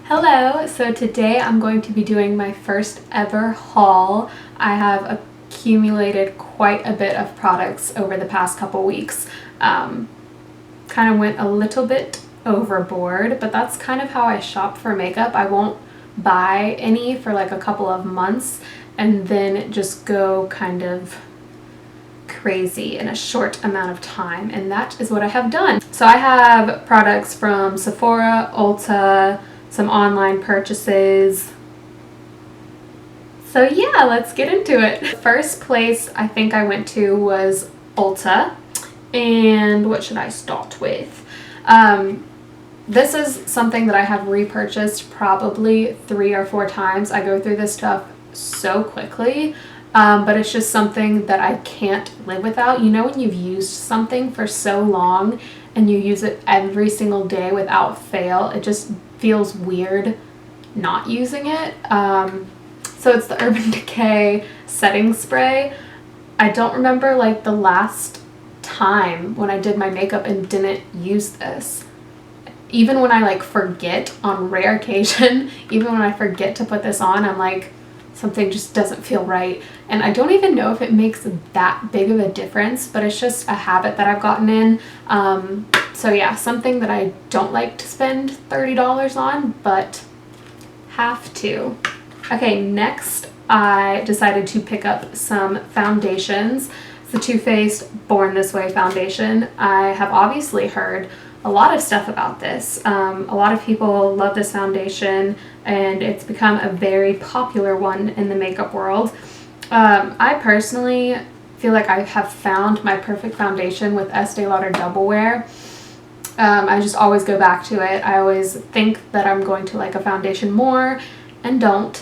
Hello, so today I'm going to be doing my first ever haul. I have accumulated quite a bit of products over the past couple weeks. Kind of went a little bit overboard, but that's kind of how I shop for makeup. I won't buy any for like a couple of months and then just go kind of crazy in a short amount of time, and that is what I have done. So I have products from Sephora, Ulta, some online purchases. So yeah, let's get into it. First place I think I went to was Ulta, and what should I start with? This is something that I have repurchased probably 3 or 4 times. I go through this stuff so quickly, but it's just something that I can't live without. You know when you've used something for so long and you use it every single day without fail, it just feels weird not using it. So it's the Urban Decay setting spray. I don't remember like the last time when I did my makeup and didn't use this. Even when I like forget on rare occasion, even when I forget to put this on, I'm like, something just doesn't feel right. And I don't even know if it makes that big of a difference, but it's just a habit that I've gotten in. So yeah, something that I don't like to spend $30 on, but have to. Okay, next I decided to pick up some foundations. It's the Too Faced Born This Way foundation. I have obviously heard a lot of stuff about this. A lot of people love this foundation and it's become a very popular one in the makeup world. I personally feel like I have found my perfect foundation with Estee Lauder Double Wear. I just always go back to it. I always think that I'm going to like a foundation more and don't.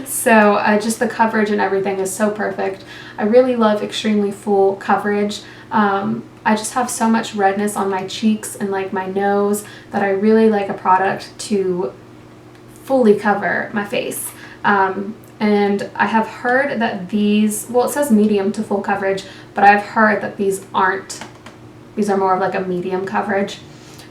So just the coverage and everything is so perfect. I really love extremely full coverage. I just have so much redness on my cheeks and like my nose that I really like a product to fully cover my face. And I have heard that these, well, it says medium to full coverage, but I've heard that these are more of like a medium coverage.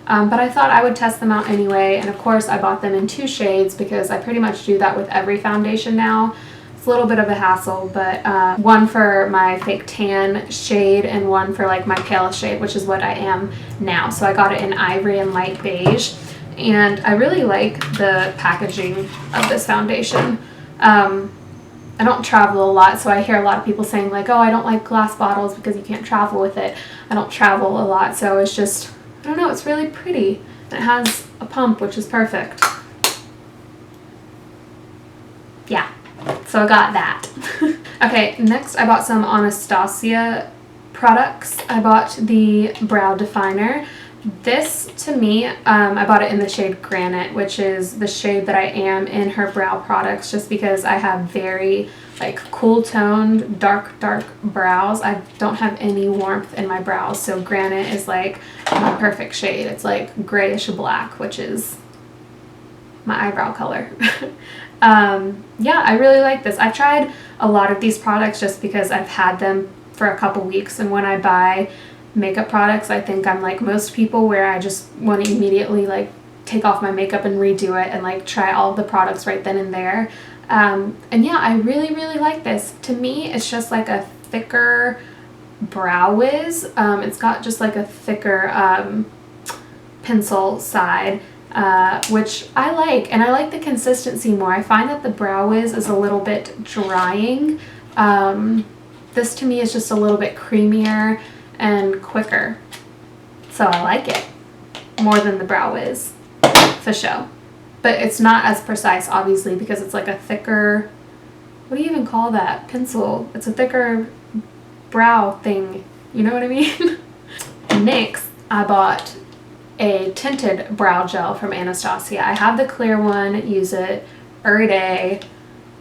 But I thought I would test them out anyway, and of course I bought them in 2 shades because I pretty much do that with every foundation now. It's a little bit of a hassle, but one for my fake tan shade and one for like my palest shade, which is what I am now. So I got it in ivory and light beige, and I really like the packaging of this foundation. I don't travel a lot, so I hear a lot of people saying like, oh, I don't like glass bottles because you can't travel with it. I don't travel a lot, so it's just, I don't know, it's really pretty. And it has a pump, which is perfect. Yeah, so I got that. Okay, next I bought some Anastasia products. I bought the brow definer. This, to me, I bought it in the shade Granite, which is the shade that I am in her brow products, just because I have very like cool toned dark brows. I don't have any warmth in my brows, so Granite is like my perfect shade. It's like grayish black, which is my eyebrow color. Yeah, I really like this. I've tried a lot of these products just because I've had them for a couple weeks, and when I buy makeup products, I think I'm like most people where I just want to immediately like take off my makeup and redo it and like try all the products right then and there. And yeah, I really like this. To me, it's just like a thicker brow wiz. It's got just like a thicker pencil side, which I like, and I like the consistency more. I find that the brow wiz is a little bit drying. This to me is just a little bit creamier and quicker, so I like it more than the brow wiz for sure. But it's not as precise, obviously, because it's like a thicker, what do you even call that, pencil? It's a thicker brow thing, you know what I mean? Next, I bought a tinted brow gel from Anastasia. I have the clear one, use it every day.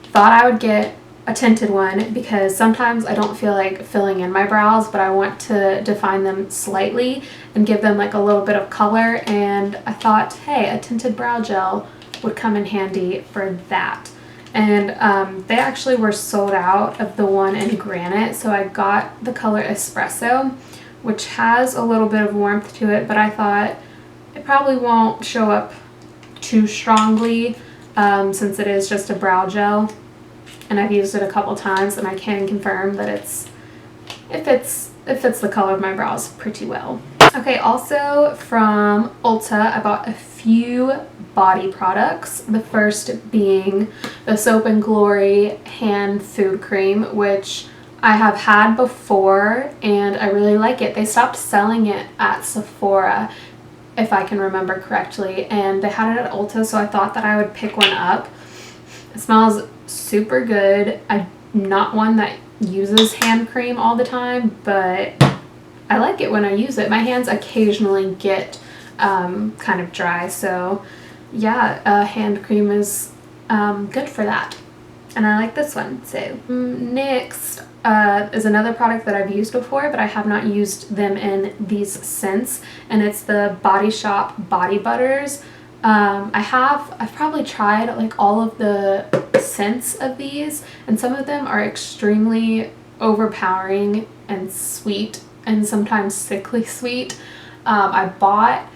Thought I would get a tinted one because sometimes I don't feel like filling in my brows, but I want to define them slightly and give them like a little bit of color, and I thought, hey, a tinted brow gel would come in handy for that. And they actually were sold out of the one in Granite, so I got the color Espresso, which has a little bit of warmth to it, but I thought it probably won't show up too strongly since it is just a brow gel, and I've used it a couple times and I can confirm that it fits the color of my brows pretty well. Okay, also from Ulta, I bought a few body products. The first being the Soap and Glory hand food cream, which I have had before and I really like it. They stopped selling it at Sephora, if I can remember correctly, and they had it at Ulta, so I thought that I would pick one up. It smells super good. I'm not one that uses hand cream all the time, but I like it when I use it. My hands occasionally get kind of dry, so yeah, hand cream is good for that, and I like this one. So next is another product that I've used before, but I have not used them in these scents, and it's the Body Shop Body Butters. I've probably tried like all of the scents of these, and some of them are extremely overpowering and sweet, and sometimes sickly sweet. I bought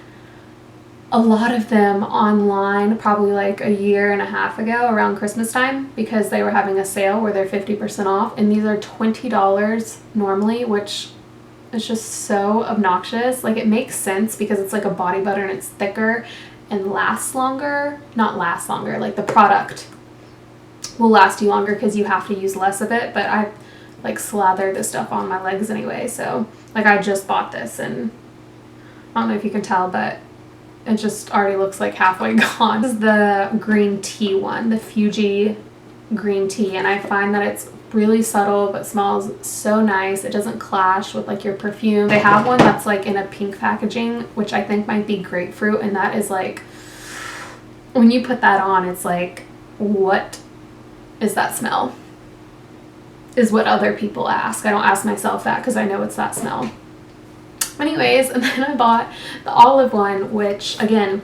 a lot of them online probably like a year and a half ago around Christmas time because they were having a sale where they're 50% off, and these are $20 normally, which is just so obnoxious. Like, it makes sense because it's like a body butter and it's thicker and lasts longer. Not lasts longer, like the product will last you longer because you have to use less of it, but I like slather this stuff on my legs anyway. So like, I just bought this and I don't know if you can tell, but it just already looks like halfway gone. This is the green tea one, the Fuji green tea, and I find that it's really subtle but smells so nice. It doesn't clash with like your perfume. They have one that's like in a pink packaging, which I think might be grapefruit, and that is like, when you put that on, it's like, what is that smell? Is what other people ask. I don't ask myself that because I know it's that smell. Anyways, and then I bought the olive one, which again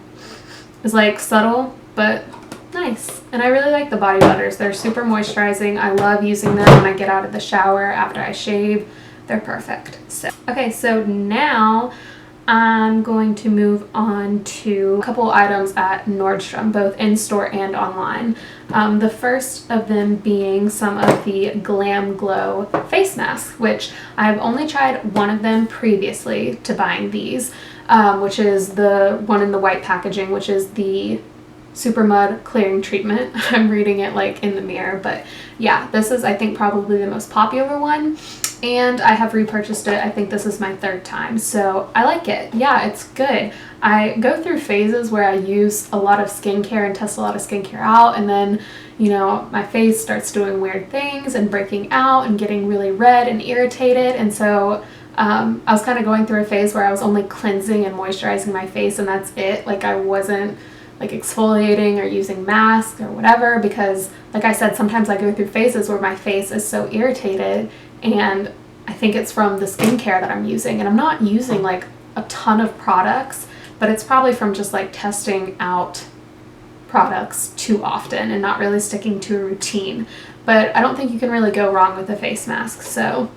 is like subtle but nice, and I really like the body butters. They're super moisturizing. I love using them when I get out of the shower after I shave. They're perfect. So okay, so now I'm going to move on to a couple items at Nordstrom, both in-store and online. The first of them being some of the GlamGlow face masks, which I've only tried one of them previously to buying these, which is the one in the white packaging, which is the Super Mud Clearing Treatment. I'm reading it like in the mirror, but yeah, this is I think probably the most popular one, and I have repurchased it. I think this is my third time, so I like it. Yeah, it's good. I go through phases where I use a lot of skincare and test a lot of skincare out, and then, you know, my face starts doing weird things and breaking out and getting really red and irritated, and so I was kind of going through a phase where I was only cleansing and moisturizing my face, and that's it. Like, I wasn't like exfoliating or using masks or whatever, because like I said, sometimes I go through phases where my face is so irritated, and I think it's from the skincare that I'm using, and I'm not using like a ton of products, but it's probably from just like testing out products too often and not really sticking to a routine. But I don't think you can really go wrong with a face mask. So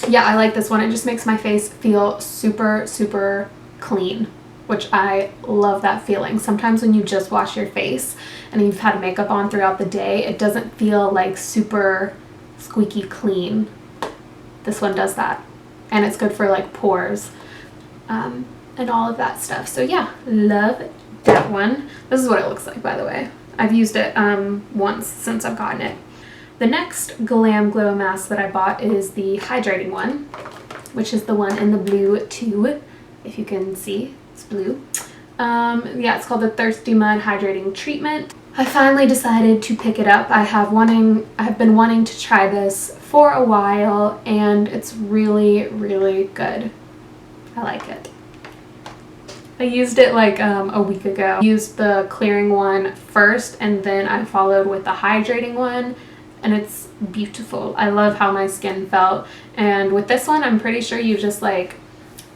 yeah, I like this one. It just makes my face feel super, super clean, which I love that feeling. Sometimes when you just wash your face and you've had makeup on throughout the day, it doesn't feel like super squeaky clean. This one does that, and it's good for like pores and all of that stuff. So yeah, love that one. This is what it looks like, by the way. I've used it once since I've gotten it. The next GlamGlow mask that I bought is the hydrating one, which is the one in the blue tube, if you can see. It's blue. Yeah, it's called the Thirsty Mud Hydrating Treatment. I finally decided to pick it up. I've been wanting to try this for a while, and it's really, really good. I like it. I used it like a week ago. I used the clearing one first, and then I followed with the hydrating one, and it's beautiful. I love how my skin felt. And with this one, I'm pretty sure you just like,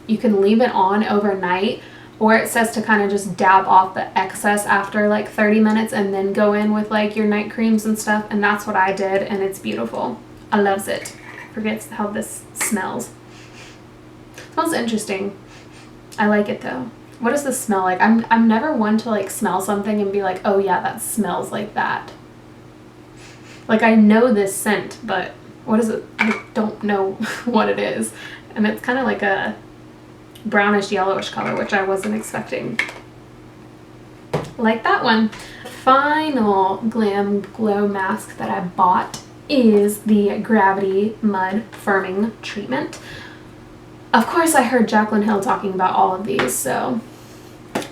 you can leave it on overnight, or it says to kind of just dab off the excess after like 30 minutes and then go in with like your night creams and stuff, and that's what I did, and it's beautiful. I loves it. Forgets how this smells. Smells interesting. I like it though. what does this smell like? I'm never one to like smell something and be like, oh yeah, that smells like that. Like I know this scent, but what is it? I don't know what it is. And it's kind of like a brownish yellowish color, which I wasn't expecting. Like that one. Final GlamGlow mask that I bought is the Gravity Mud Firming Treatment. Of course I heard Jaclyn Hill talking about all of these, so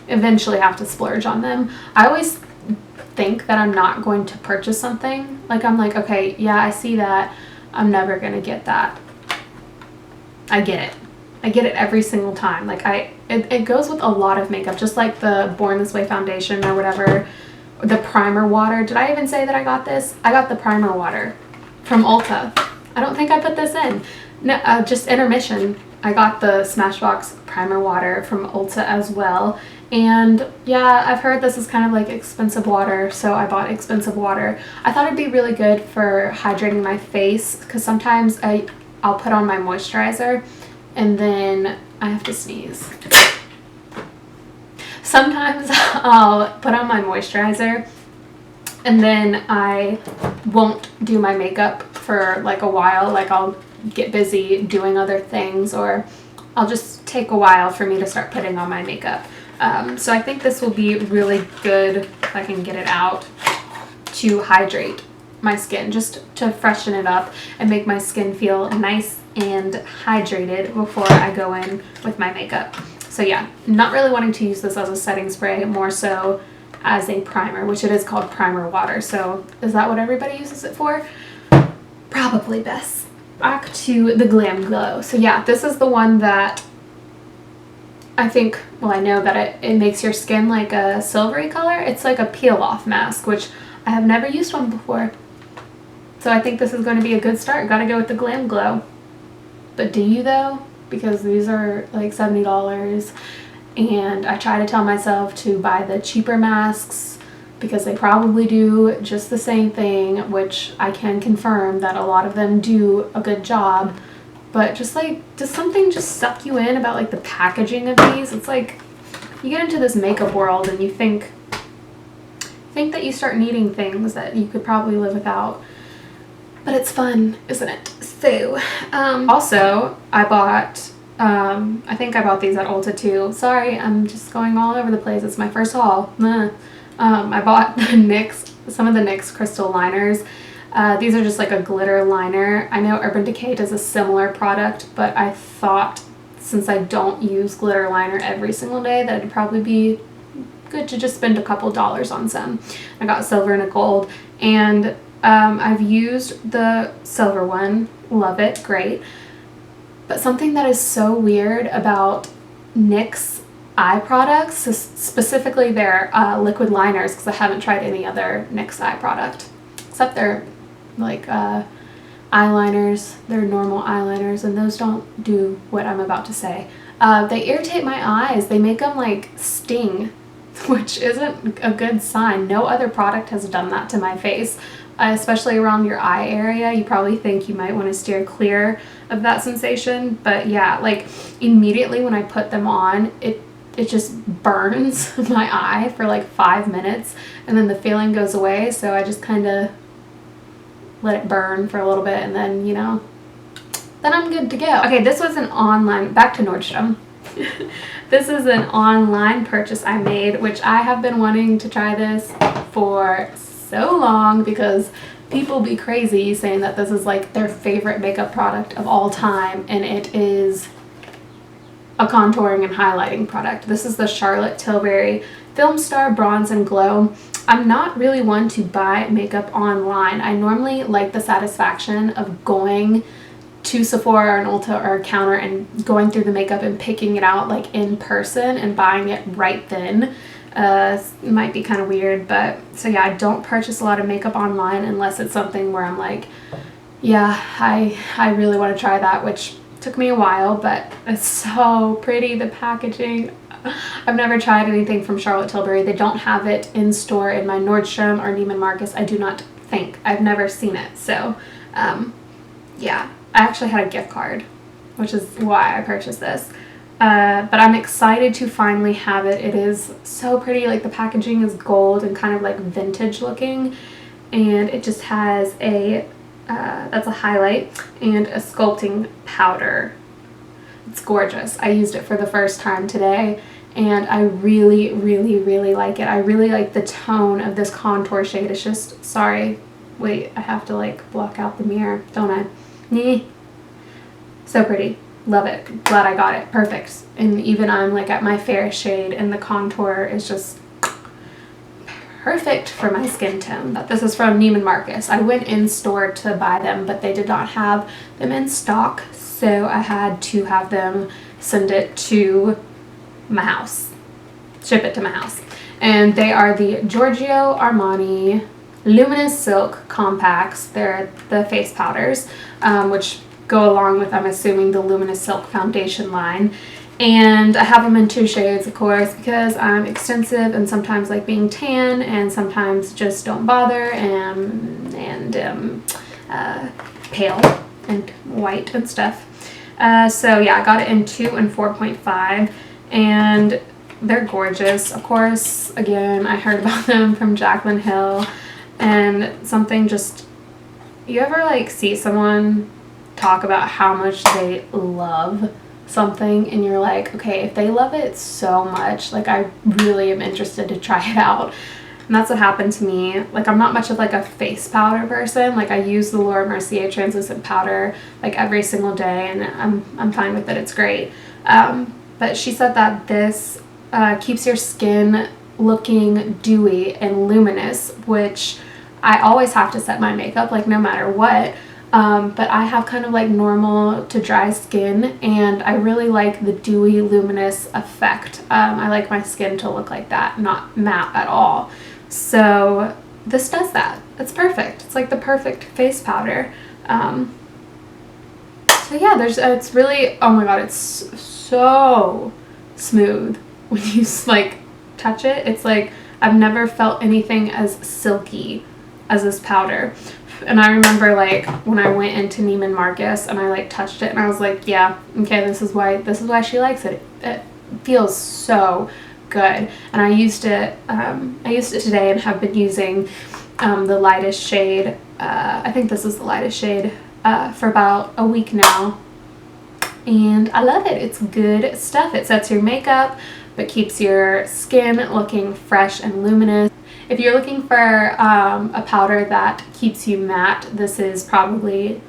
eventually have to splurge on them. I always think that I'm not going to purchase something. Like I'm like, okay, yeah, I see that. I'm never gonna get that. I get it. I get it every single time. Like it goes with a lot of makeup, just like the Born This Way foundation or whatever. The primer water. Did I even say that I got this? I got the primer water from Ulta. I don't think I put this in. No, just intermission. I got the Smashbox primer water from Ulta as well. And yeah, I've heard this is kind of like expensive water, so I bought expensive water. I thought it'd be really good for hydrating my face, because sometimes I'll put on my moisturizer and then I have to sneeze. Sometimes I'll put on my moisturizer and then I won't do my makeup for like a while. Like I'll get busy doing other things, or I'll just take a while for me to start putting on my makeup. So I think this will be really good, if I can get it out, to hydrate my skin, just to freshen it up and make my skin feel nice and hydrated before I go in with my makeup. So yeah, not really wanting to use this as a setting spray, more so as a primer, which it is called primer water. So is that what everybody uses it for? Probably best. Back to the GlamGlow. So yeah, this is the one that I think, well, I know that it makes your skin like a silvery color. It's like a peel off mask, which I have never used one before. So I think this is going to be a good start. Gotta go with the GlamGlow. But do you though? Because these are like $70, and I try to tell myself to buy the cheaper masks because they probably do just the same thing, which I can confirm that a lot of them do a good job. But just like, does something just suck you in about like the packaging of these? It's like you get into this makeup world and you think that you start needing things that you could probably live without. But it's fun, isn't it? So, also, I bought, I think I bought these at Ulta too. Sorry, I'm just going all over the place. It's my first haul. I bought some of the NYX crystal liners. These are just like a glitter liner. I know Urban Decay does a similar product, but I thought since I don't use glitter liner every single day that it'd probably be good to just spend a couple dollars on some. I got silver and a gold, and I've used the silver one. Love it. Great. But something that is so weird about NYX eye products, specifically their liquid liners, because I haven't tried any other NYX eye product, except their like eyeliners, their normal eyeliners, and those don't do what I'm about to say. They irritate my eyes. They make them like sting, which isn't a good sign. No other product has done that to my face. Especially around your eye area. You probably think you might want to steer clear of that sensation, but yeah, like immediately when I put them on, it just burns my eye for like 5 minutes, and then the feeling goes away, so I just kind of let it burn for a little bit, and then, you know, then I'm good to go. Okay, this was an online, back to Nordstrom. This is an online purchase I made, which I have been wanting to try this for so long because people be crazy saying that this is like their favorite makeup product of all time, and it is a contouring and highlighting product. This is the Charlotte Tilbury Filmstar Bronze and Glow. I'm not really one to buy makeup online. I normally like the satisfaction of going to Sephora or an Ulta or a counter and going through the makeup and picking it out like in person and buying it right then. It might be kind of weird, but so yeah, I don't purchase a lot of makeup online unless it's something where I'm like, yeah, I really want to try that, which took me a while, but it's so pretty, the packaging. I've never tried anything from Charlotte Tilbury. They don't have it in store in my Nordstrom or Neiman Marcus. I do not think. I've never seen it. So yeah, I actually had a gift card, which is why I purchased this. But I'm excited to finally have it. It is so pretty. Like the packaging is gold and kind of like vintage looking, and it just has a that's a highlight and a sculpting powder. It's gorgeous. I used it for the first time today and I really, really, really like it. I really like the tone of this contour shade. It's just, sorry, wait, I have to like block out the mirror, don't I? Nee. So pretty. Love it. Glad I got it. Perfect. And even I'm like at my fairest shade and the contour is just perfect for my skin tone. This is from Neiman Marcus. I went in store to buy them, but they did not have them in stock, so I had to have them send it to my house, ship it to my house. And they are the Giorgio Armani Luminous Silk Compacts. They're the face powders, which go along with, I'm assuming, the Luminous Silk foundation line. And I have them in 2 shades, of course, because I'm extensive and sometimes like being tan and sometimes just don't bother, and pale and white and stuff. So yeah, I got it in 2 and 4.5 and they're gorgeous. Of course, again, I heard about them from Jaclyn Hill, and something just, you ever like see someone talk about how much they love something and you're like, okay, if they love it so much, like I really am interested to try it out. And that's what happened to me. Like I'm not much of like a face powder person. Like I use the Laura Mercier translucent powder like every single day and I'm fine with it. It's great. But she said that this keeps your skin looking dewy and luminous, which I always have to set my makeup, like no matter what. But I have kind of like normal to dry skin and I really like the dewy luminous effect. I like my skin to look like that, not matte at all. So this does that. It's perfect. It's like the perfect face powder. So yeah, it's really, oh my god, it's so smooth when you like touch it. It's like I've never felt anything as silky as this powder. And I remember like when I went into Neiman Marcus and I like touched it and I was like, yeah, okay, this is why she likes it. It feels so good. And I used it today and have been using the lightest shade. I think this is the lightest shade for about a week now. And I love it. It's good stuff. It sets your makeup but keeps your skin looking fresh and luminous. If you're looking for a powder that keeps you matte, this is definitely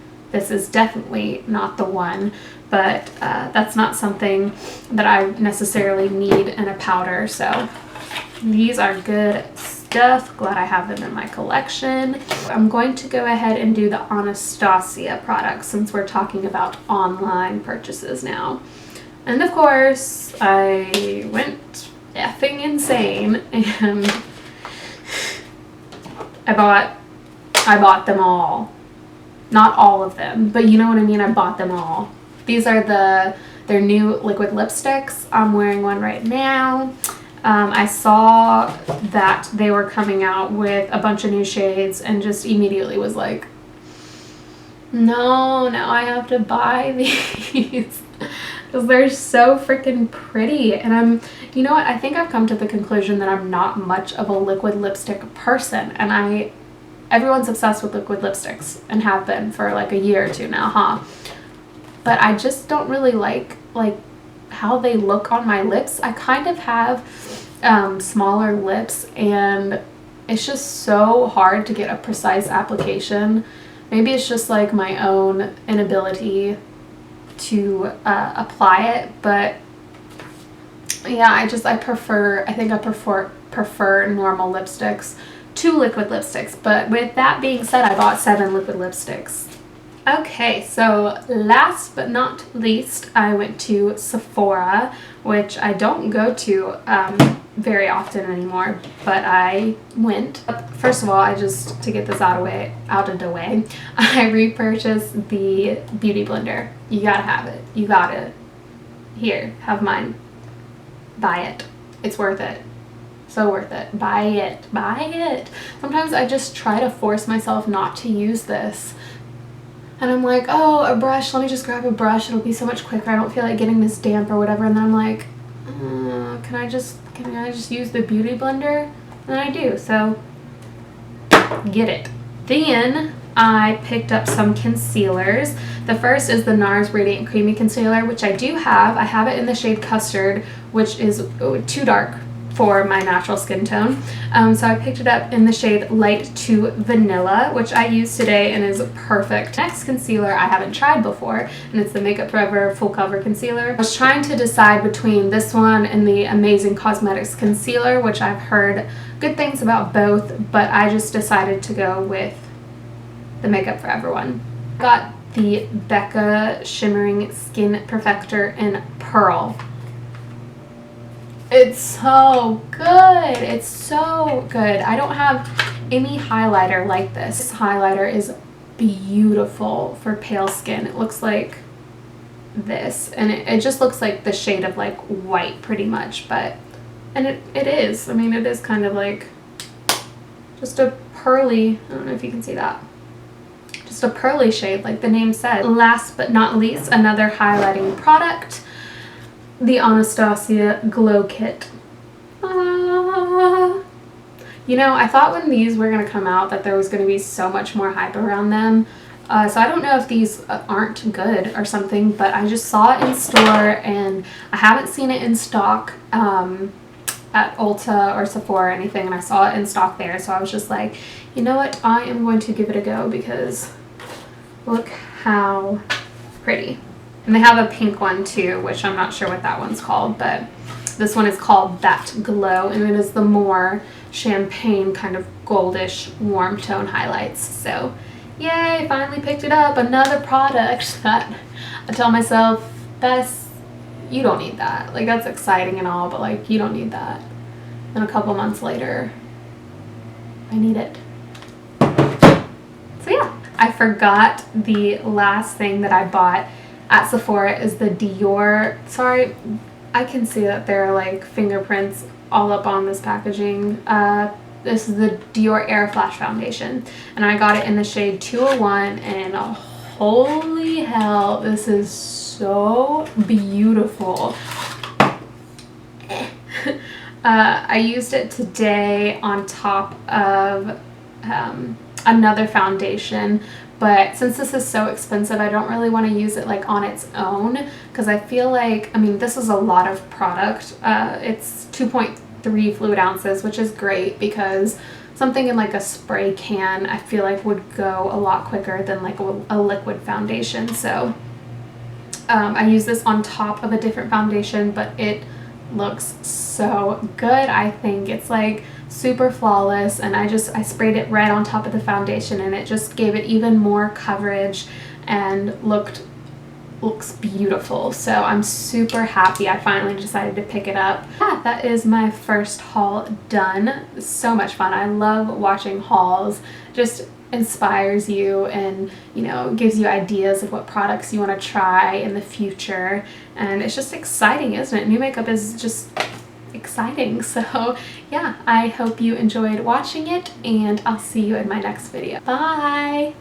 not the one, but that's not something that I necessarily need in a powder, so these are good stuff. Glad I have them in my collection. I'm going to go ahead and do the Anastasia products since we're talking about online purchases now. And of course, I went effing insane and I bought them all. Not all of them, but you know what I mean, I bought them all. These are their new liquid lipsticks. I'm wearing one right now. I saw that they were coming out with a bunch of new shades and just immediately was like, no, now I have to buy these. Because they're so freaking pretty. And you know what, I think I've come to the conclusion that I'm not much of a liquid lipstick person, and everyone's obsessed with liquid lipsticks and have been for like a year or two now, huh? But I just don't really like how they look on my lips. I kind of have smaller lips and it's just so hard to get a precise application. Maybe it's just like my own inability to apply it, but yeah, I think I prefer normal lipsticks to liquid lipsticks. But with that being said, I bought 7 liquid lipsticks. Okay, so last but not least, I went to Sephora, which I don't go to very often anymore, but I went. First of all, to get this out of the way, I repurchased the Beauty Blender. You gotta have it. You gotta. Here, have mine. Buy it. It's worth it. So worth it. Buy it. Buy it. Sometimes I just try to force myself not to use this. And I'm like, oh, a brush, let me just grab a brush, it'll be so much quicker, I don't feel like getting this damp or whatever. And then I'm like, can I just use the beauty blender? And I do, so get it. Then I picked up some concealers. The first is the Nars Radiant Creamy Concealer, which I do have. I have it in the shade Custard, which is too dark for my natural skin tone. So I picked it up in the shade Light to Vanilla, which I used today and is perfect. Next concealer I haven't tried before, and it's the Makeup Forever Full Cover Concealer. I was trying to decide between this one and the Amazing Cosmetics Concealer, which I've heard good things about both, but I just decided to go with the Makeup Forever one. Got the Becca Shimmering Skin Perfector in Pearl. It's so good. It's so good. I don't have any highlighter like this. This highlighter is beautiful for pale skin. It looks like this, and it just looks like the shade of like white pretty much, but and it is. I mean, it is kind of like just a pearly, I don't know if you can see that. Just a pearly shade like the name said. Last but not least, another highlighting product, the Anastasia Glow Kit. You know, I thought when these were going to come out that there was going to be so much more hype around them. So I don't know if these aren't good or something, but I just saw it in store and I haven't seen it in stock at Ulta or Sephora or anything, and I saw it in stock there. So I was just like, you know what, I am going to give it a go because look how pretty. And they have a pink one too, which I'm not sure what that one's called, but this one is called That Glow, and it is the more champagne kind of goldish warm tone highlights. So yay, finally picked it up. Another product that I tell myself, Bess, you don't need that. Like, that's exciting and all, but like, you don't need that. And a couple months later, I need it. So yeah, I forgot the last thing that I bought at Sephora is the Dior. Sorry, I can see that there are like fingerprints all up on this packaging. This is the Dior Airflash foundation, and I got it in the shade 201, and holy hell, this is so beautiful. I used it today on top of another foundation, but since this is so expensive, I don't really want to use it like on its own, because I feel like, I mean, this is a lot of product. It's 2.3 fluid ounces, which is great because something in like a spray can I feel like would go a lot quicker than like a liquid foundation. So I use this on top of a different foundation, but it looks so good. I think it's like super flawless, and I sprayed it right on top of the foundation, and it just gave it even more coverage and looks beautiful. So I'm super happy I finally decided to pick it up. Yeah, that is my first haul done. So much fun. I love watching hauls. Just inspires you and, you know, gives you ideas of what products you want to try in the future, and it's just exciting, isn't it? New makeup is just exciting. So yeah, I hope you enjoyed watching it, and I'll see you in my next video. Bye!